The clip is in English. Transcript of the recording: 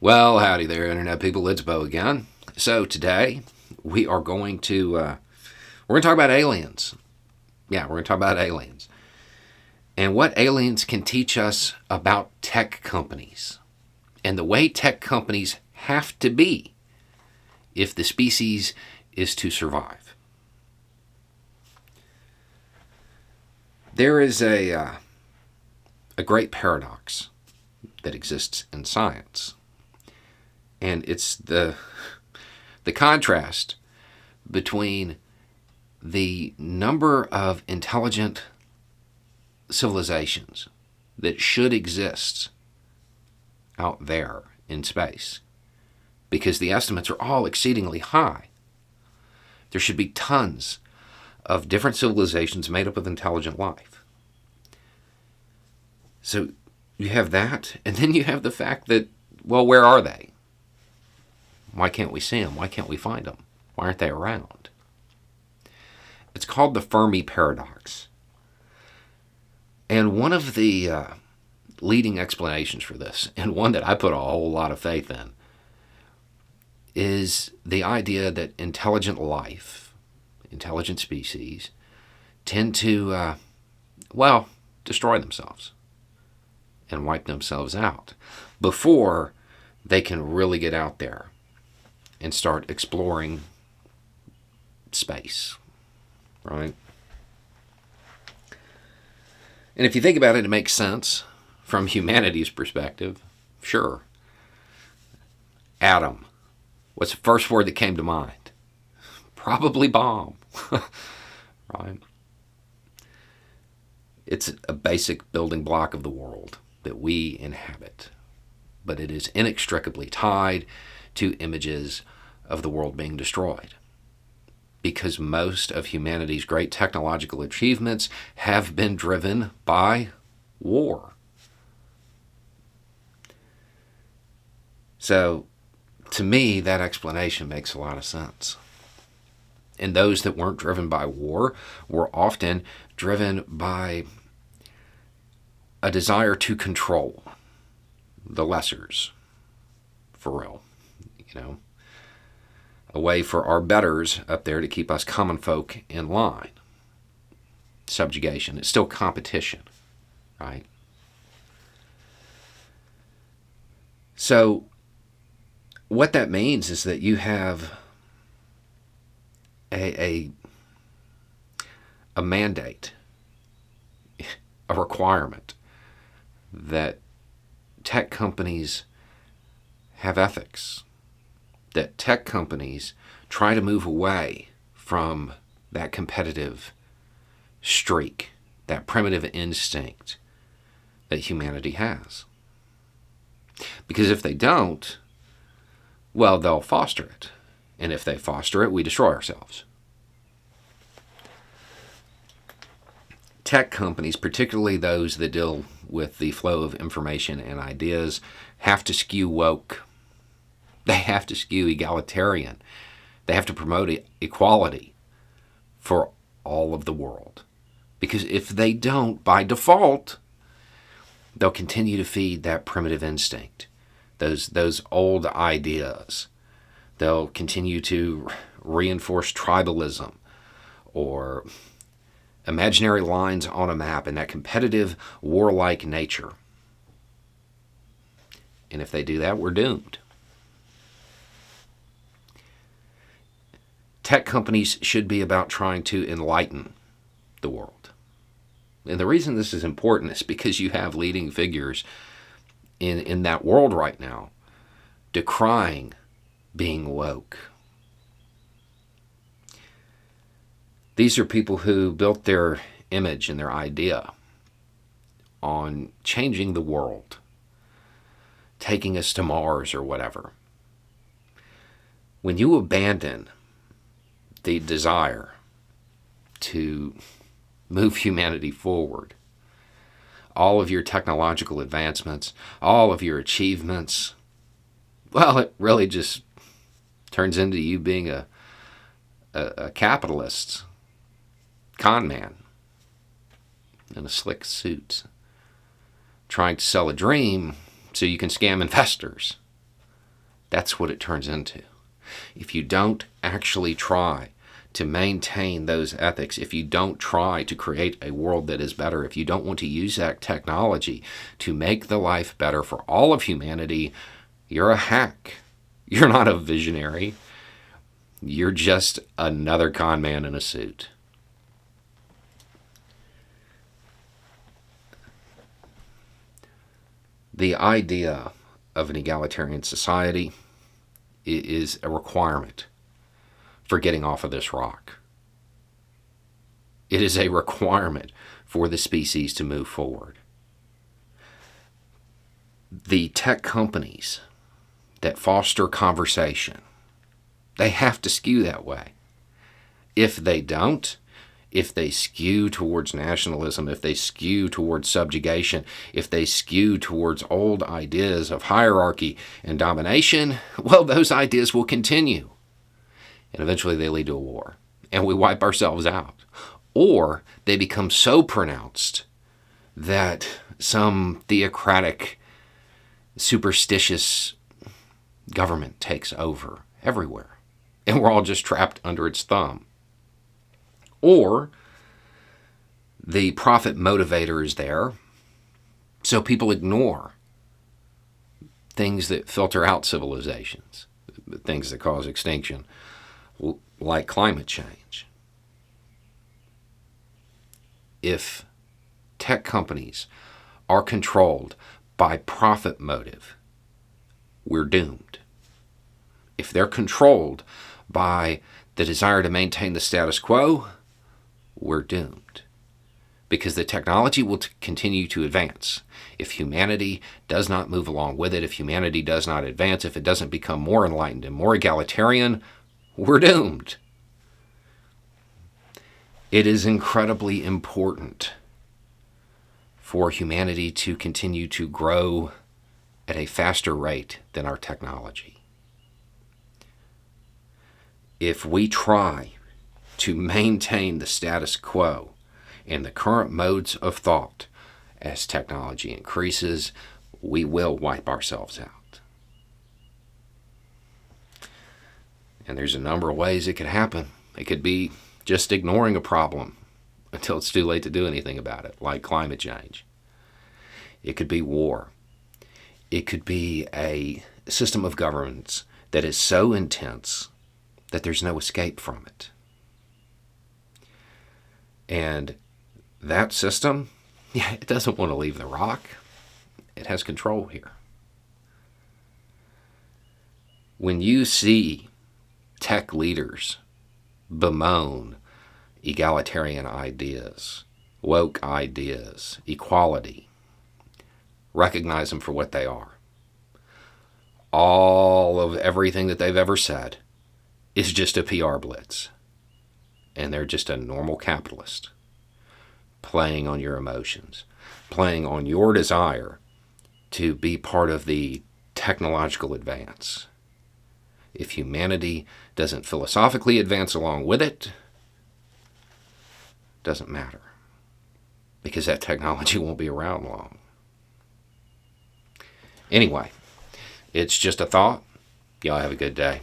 Well, howdy there, Internet people. It's Bo again. So today we are going to talk about aliens. Yeah, we're going to talk about aliens and what aliens can teach us about tech companies and the way tech companies have to be if the species is to survive. There is a great paradox that exists in science. And it's the contrast between the number of intelligent civilizations that should exist out there in space, because the estimates are all exceedingly high. There should be tons of different civilizations made up of intelligent life. So you have that, and then you have the fact that, well, where are they? Why can't we see them? Why can't we find them? Why aren't they around? It's called the Fermi Paradox. And one of the leading explanations for this, and one that I put a whole lot of faith in, is the idea that intelligent life, intelligent species, tend to, destroy themselves and wipe themselves out before they can really get out there and start exploring space, right? And if you think about it, it makes sense from humanity's perspective. Sure. Atom. What's the first word that came to mind? Probably bomb, right? It's a basic building block of the world that we inhabit, but it is inextricably tied to images of the world being destroyed, because most of humanity's great technological achievements have been driven by war. So, to me, that explanation makes a lot of sense. And those that weren't driven by war were often driven by a desire to control the lessers, for real. A way for our betters up there to keep us common folk in line. Subjugation. It's still competition, right? So, what that means is that you have a mandate, a requirement that tech companies have ethics, that tech companies try to move away from that competitive streak, that primitive instinct that humanity has. Because if they don't, well, they'll foster it. And if they foster it, we destroy ourselves. Tech companies, particularly those that deal with the flow of information and ideas, have to skew woke. They have to skew egalitarian. They have to promote equality for all of the world. Because if they don't, by default, they'll continue to feed that primitive instinct, those old ideas. They'll continue to reinforce tribalism or imaginary lines on a map and that competitive, warlike nature. And if they do that, we're doomed. Tech companies should be about trying to enlighten the world. And the reason this is important is because you have leading figures in that world right now decrying being woke. These are people who built their image and their idea on changing the world, taking us to Mars or whatever. When you abandon the desire to move humanity forward, all of your technological advancements, all of your achievements, well, it really just turns into you being a capitalist con man in a slick suit, trying to sell a dream so you can scam investors. That's what it turns into. If you don't actually try to maintain those ethics, if you don't try to create a world that is better, if you don't want to use that technology to make the life better for all of humanity, you're a hack. You're not a visionary. You're just another con man in a suit. The idea of an egalitarian society is a requirement for getting off of this rock. It is a requirement for the species to move forward. The tech companies that foster conversation, they have to skew that way. If they don't, if they skew towards nationalism, if they skew towards subjugation, if they skew towards old ideas of hierarchy and domination, well, those ideas will continue. And eventually they lead to a war. And we wipe ourselves out. Or they become so pronounced that some theocratic, superstitious government takes over everywhere. And we're all just trapped under its thumb. Or the profit motivator is there, so people ignore things that filter out civilizations, things that cause extinction, like climate change. If tech companies are controlled by profit motive, we're doomed. If they're controlled by the desire to maintain the status quo, we're doomed. Because the technology will continue to advance. If humanity does not move along with it, if humanity does not advance, if it doesn't become more enlightened and more egalitarian, we're doomed. It is incredibly important for humanity to continue to grow at a faster rate than our technology. If we try to maintain the status quo and the current modes of thought as technology increases, we will wipe ourselves out. And there's a number of ways it could happen. It could be just ignoring a problem until it's too late to do anything about it, like climate change. It could be war. It could be a system of governance that is so intense that there's no escape from it. And that system, it doesn't want to leave the rock. It has control here. When you see tech leaders bemoan egalitarian ideas, woke ideas, equality, recognize them for what they are. All of everything that they've ever said is just a PR blitz. And they're just a normal capitalist playing on your emotions, playing on your desire to be part of the technological advance. If humanity doesn't philosophically advance along with it, doesn't matter, because that technology won't be around long. Anyway, it's just a thought. Y'all have a good day.